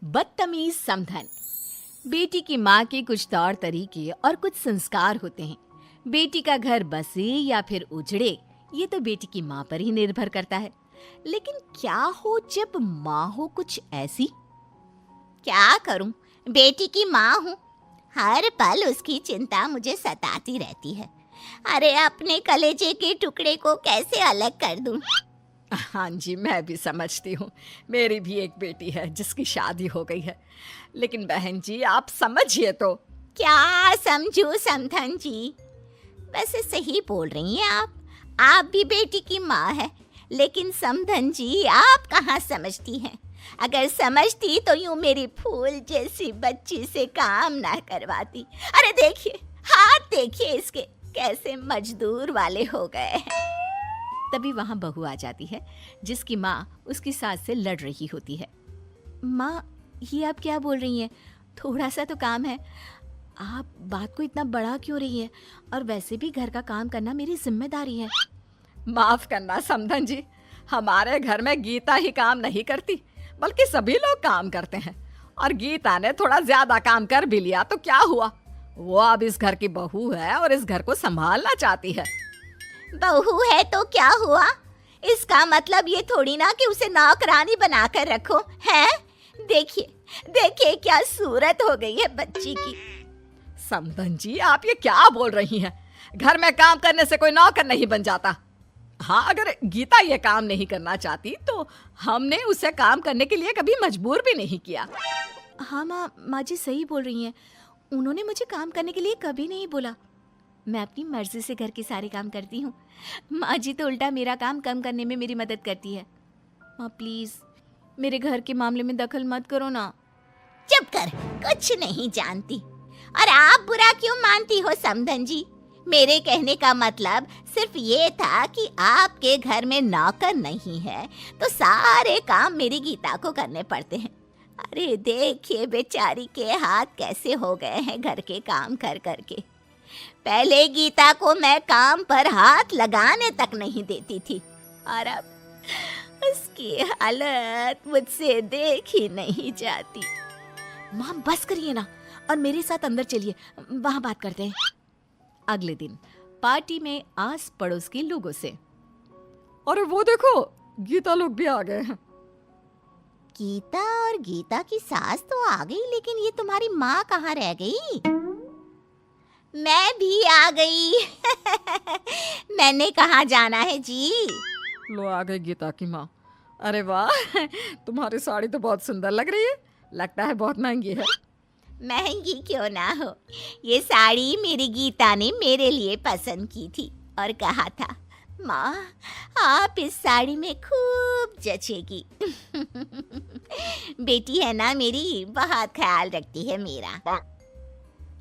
बदतमीज समधन। बेटी की माँ के कुछ तौर तरीके और कुछ संस्कार होते हैं। बेटी का घर बसे या फिर उजड़े, ये तो बेटी की माँ पर ही निर्भर करता है। लेकिन क्या हो जब माँ हो कुछ ऐसी? क्या करूं, बेटी की माँ हूँ। हर पल उसकी चिंता मुझे सताती रहती है। अरे अपने कलेजे के टुकड़े को कैसे अलग कर दूं? हाँ जी, मैं भी समझती हूँ। मेरी भी एक बेटी है जिसकी शादी हो गई है। लेकिन बहन जी, आप समझिए तो। क्या समझू समधन जी? वैसे सही बोल रही हैं आप भी बेटी की माँ है। लेकिन समधन जी, आप कहाँ समझती हैं? अगर समझती तो यूं मेरी फूल जैसी बच्ची से काम ना करवाती। अरे देखिए, हाथ देखिए इसके कैसे मजदूर वाले हो गए हैं। तभी वहां बहू आ जाती है जिसकी माँ उसकी सास से लड़ रही होती है। माँ, ये आप क्या बोल रही हैं? थोड़ा सा तो काम है। आप बात को इतना बड़ा क्यों रही है? और वैसे भी घर का काम करना मेरी जिम्मेदारी है। माफ करना समधन जी, हमारे घर में गीता ही काम नहीं करती, बल्कि सभी लोग काम करते हैं। और गीता ने थोड़ा ज्यादा काम कर भी लिया तो क्या हुआ? वो अब इस घर की बहू है और इस घर को संभालना चाहती है। बहू है तो क्या हुआ? इसका मतलब ये थोड़ी ना कि उसे नौकरानी बनाकर रखो है। देखिए देखिए क्या सूरत हो गई है बच्ची की। समधन जी, आप ये क्या बोल रही हैं? घर में काम करने से कोई नौकर नहीं बन जाता। हाँ, अगर गीता ये काम नहीं करना चाहती तो हमने उसे काम करने के लिए कभी मजबूर भी नहीं किया। हाँ माँ जी सही बोल रही हैं। उन्होंने मुझे काम करने के लिए कभी नहीं बोला। मैं अपनी मर्जी से घर के सारे काम करती हूँ। माँ जी तो उल्टा मेरा काम कम करने में मेरी मदद करती है। माँ प्लीज मेरे घर के मामले में दखल मत करो ना। चुप कर, कुछ नहीं जानती। और आप बुरा क्यों मानती हो समधन जी? मेरे कहने का मतलब सिर्फ ये था कि आपके घर में नौकर नहीं है तो सारे काम मेरी गीता को करने पड़ते हैं। अरे देखिए बेचारी के हाथ कैसे हो गए हैं घर के काम कर करके। पहले गीता को मैं काम पर हाथ लगाने तक नहीं देती थी और अब उसकी हालत मुझसे देखी नहीं जाती। माँ बस करिए ना और मेरे साथ अंदर चलिए, वहां बात करते हैं। अगले दिन पार्टी में आस पड़ोस के लोगों से, अरे वो देखो गीता लोग भी आ गए हैं। गीता और गीता की सास तो आ गई, लेकिन ये तुम्हारी माँ कहाँ रह गई? मैं भी आ गई। मैंने कहाँ जाना है जी? लो आ गई गीता की माँ। अरे वाह, तुम्हारी साड़ी तो बहुत सुंदर लग रही है। लगता है बहुत महंगी है। महंगी क्यों ना हो, ये साड़ी मेरी गीता ने मेरे लिए पसंद की थी और कहा था, माँ आप इस साड़ी में खूब जचेगी। बेटी है ना मेरी, बहुत ख्याल रखती है मेरा।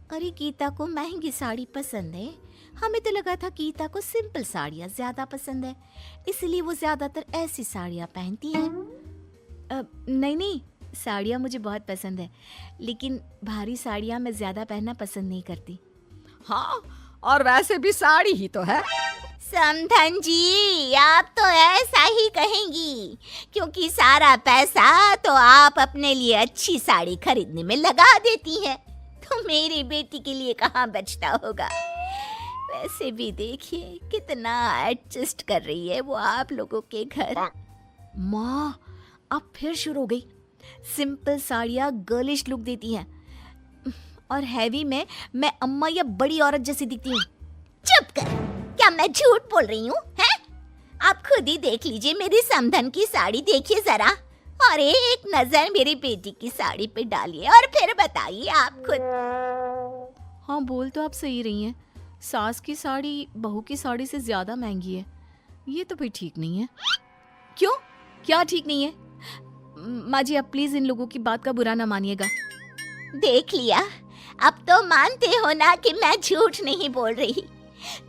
अरे गीता को महंगी साड़ी पसंद है? हमें तो लगा था गीता को सिंपल साड़ियाँ ज्यादा पसंद है, इसलिए वो ज्यादातर ऐसी साड़ियाँ पहनती है। नहीं नहीं, साड़ियाँ मुझे बहुत पसंद है, लेकिन भारी साड़ियाँ मैं ज्यादा पहनना पसंद नहीं करती। हाँ, और वैसे भी साड़ी ही तो है। समधन जी, आप तो ऐसा ही कहेंगी क्योंकि सारा पैसा तो आप अपने लिए अच्छी साड़ी खरीदने में लगा देती हैं, तो मेरी बेटी के लिए कहाँ बचता होगा। वैसे भी देखिए कितना एडजस्ट कर रही है वो आप लोगों के घर। माँ अब फिर शुरू हो गई। सिंपल साड़ियाँ गर्लिश लुक देती हैं और हैवी में मैं अम्मा या बड़ी औरत जैसी दिखती हूँ। चुप कर, क्या मैं झूठ बोल रही हूँ? हैं? आप खुद ही देख लीजिए मेरी समधन की साड़ी, देखिए जरा, और एक नजर मेरी बेटी की साड़ी पे डालिए और फिर बताइए आप खुद। हाँ बोल तो आप सही रही हैं। सास की साड़ी बहू की साड़ी से ज्यादा महंगी है। ये तो भाई ठीक नहीं है। क्यों? क्या ठीक नहीं है? माँ जी आप प्लीज इन लोगों की बात का बुरा ना मानिएगा। देख लिया, अब तो मानते हो ना कि मैं झूठ नहीं बोल रही।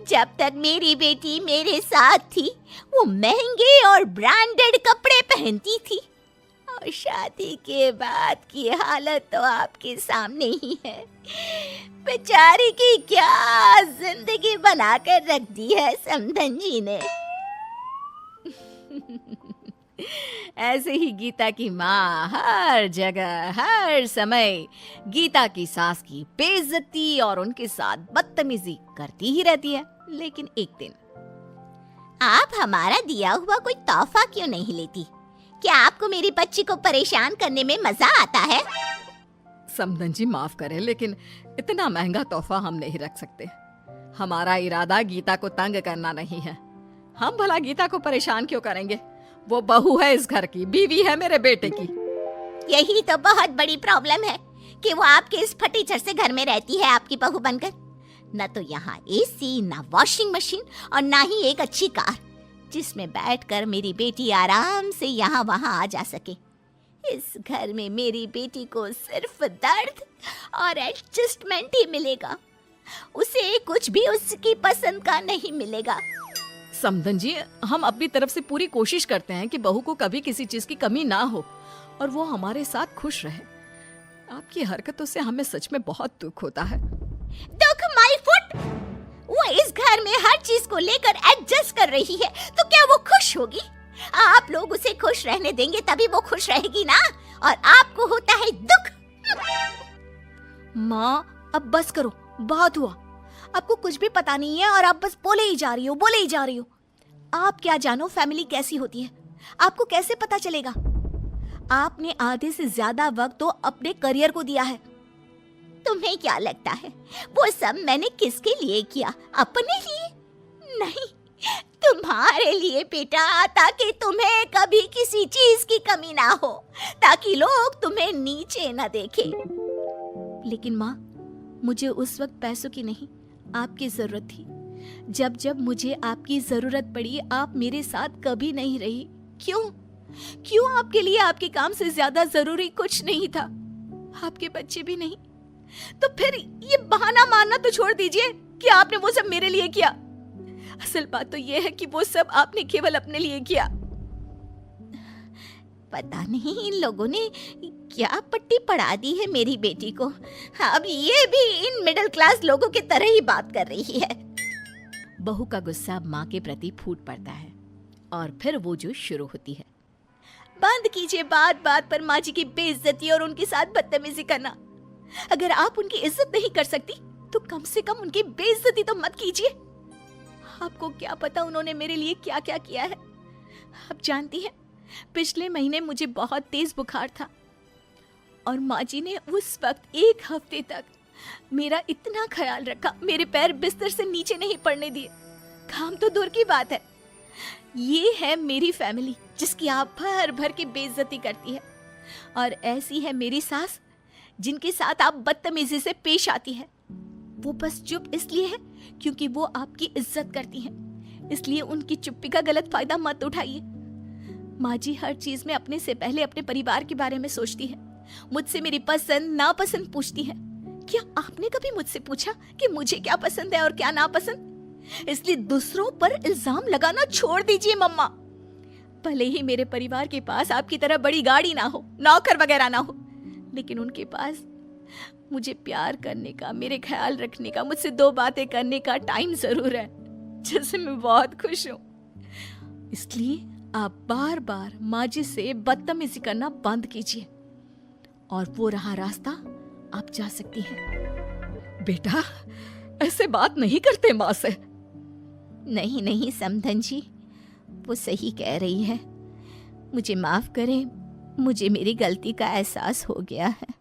जब तक मेरी बेटी मेरे साथ थी वो महंगे और ब्रांडेड कपड़े पहनती थी, और शादी के बाद की हालत तो आपके सामने ही है। बेचारी की क्या जिंदगी बनाकर रख दी है समधन जी ने। ऐसे ही गीता की माँ हर जगह हर समय गीता की सास की बेइज्जती और उनके साथ बदतमीजी करती ही रहती है। लेकिन एक दिन आप हमारा दिया हुआ कोई तोहफा क्यों नहीं लेती? क्या आपको मेरी बच्ची को परेशान करने में मजा आता है? समधन जी माफ करें, लेकिन इतना महंगा तोहफा हम नहीं रख सकते। हमारा इरादा गीता को तंग करना नहीं है। हम भला गीता को परेशान क्यों करेंगे? वो बहू है इस घर की, बीवी है मेरे बेटे की। यही तो बहुत बड़ी प्रॉब्लम है कि वो आपके इस फटीचर से घर में रहती है आपकी बहू बनकर। न तो यहाँ एसी, न वॉशिंग मशीन और न ही एक अच्छी कार जिसमें बैठकर मेरी बेटी आराम से यहाँ वहाँ आ जा सके। इस घर में मेरी बेटी को सिर्फ दर्द और एडजस्टमेंट ही मिलेगा। उसे कुछ भी उसकी पसंद का नहीं मिलेगा। समधन जी, हम अपनी तरफ से पूरी कोशिश करते हैं कि बहू को कभी किसी चीज की कमी ना हो और वो हमारे साथ खुश रहे। आपकी हरकतों से हमें सच में बहुत दुख होता है। दुख माय फुट! वो इस घर में हर चीज को लेकर एडजस्ट कर रही है, तो क्या वो खुश होगी? आप लोग उसे खुश रहने देंगे तभी वो खुश रहेगी ना, और आपको होता है दुख। माँ अब बस करो, बहुत हुआ। आपको कुछ भी पता नहीं है और आप बस बोले ही जा रही हो। आप क्या जानो फैमिली कैसी होती है? आपको कैसे पता चलेगा? आपने आधे से ज्यादा वक्त तो अपने करियर को दिया है। तुम्हें क्या लगता है वो सब मैंने किसके लिए किया? अपने लिए? नहीं, तुम्हारे लिए बेटा, ताकि तुम्हें कभी किसी चीज की कमी ना हो, ताकि लोग तुम्हें नीचे ना देखें। लेकिन माँ, मुझे उस वक्त पैसों की नहीं, आपकी जरूरत थी। जब जब मुझे आपकी जरूरत पड़ी, आप मेरे साथ कभी नहीं रही। क्यों आपके लिए आपके काम से ज्यादा जरूरी कुछ नहीं था? आपके बच्चे भी नहीं। तो फिर ये बहाना मारना तो छोड़ दीजिए कि आपने वो सब मेरे लिए किया। असल बात तो ये है कि वो सब आपने केवल अपने लिए किया। पता नहीं इन लोगों ने क्या पट्टी पढ़ा दी है मेरी बेटी को। अब ये भी इन मिडिल क्लास लोगों की तरह ही बात कर रही है। बहू का गुस्सा माँ के प्रति फूट पड़ता है और फिर वो जो शुरू होती है। बंद कीजिए बात बात पर माँ जी की बेइज्जती और उनके साथ बदतमीजी करना। अगर आप उनकी इज्जत नहीं कर सकती तो कम से कम उनकी बेइज्जती तो मत कीजिए। आपको क्या पता उन्होंने मेरे लिए क्या क्या किया है। आप जानती हैं, पिछले महीने मुझे बहुत तेज बुखार था और माँ जी ने उस वक्त 1 हफ्ते तक मेरा इतना ख्याल रखा, मेरे पैर बिस्तर से नीचे नहीं पड़ने दिए। काम तो दूर की बात है। ये है मेरी फैमिली जिसकी आप भर भर के बेइज्जती करती है, और ऐसी है मेरी सास जिनके साथ आप बदतमीजी से पेश आती है। वो बस चुप इसलिए है क्योंकि वो आपकी इज्जत करती हैं, इसलिए उनकी चुप्पी का गलत फायदा मत उठाइए। माँ जी हर चीज में अपने से पहले अपने परिवार के बारे में सोचती है। मुझसे मेरी पसंद नापसंद पूछती है। क्या आपने कभी मुझसे पूछा कि मुझे क्या पसंद है और क्या नापसंद? इसलिए दूसरों पर इल्जाम लगाना छोड़ दीजिए मम्मा। भले ही मेरे परिवार के पास आपकी तरह बड़ी गाड़ी ना हो, नौकर वगैरह ना हो, लेकिन उनके पास मुझे प्यार करने का, मेरे ख्याल रखने का, मुझसे 2 बातें करने का टाइम जरूर है, जिससे मैं बहुत खुश हूँ। इसलिए आप बार बार माँ जी से बदतमीजी करना बंद कीजिए और वो रहा रास्ता आप जा सकती हैं। बेटा, ऐसे बात नहीं करते माँ से। नहीं समधन जी, वो सही कह रही है। मुझे माफ करें, मुझे मेरी गलती का एहसास हो गया है।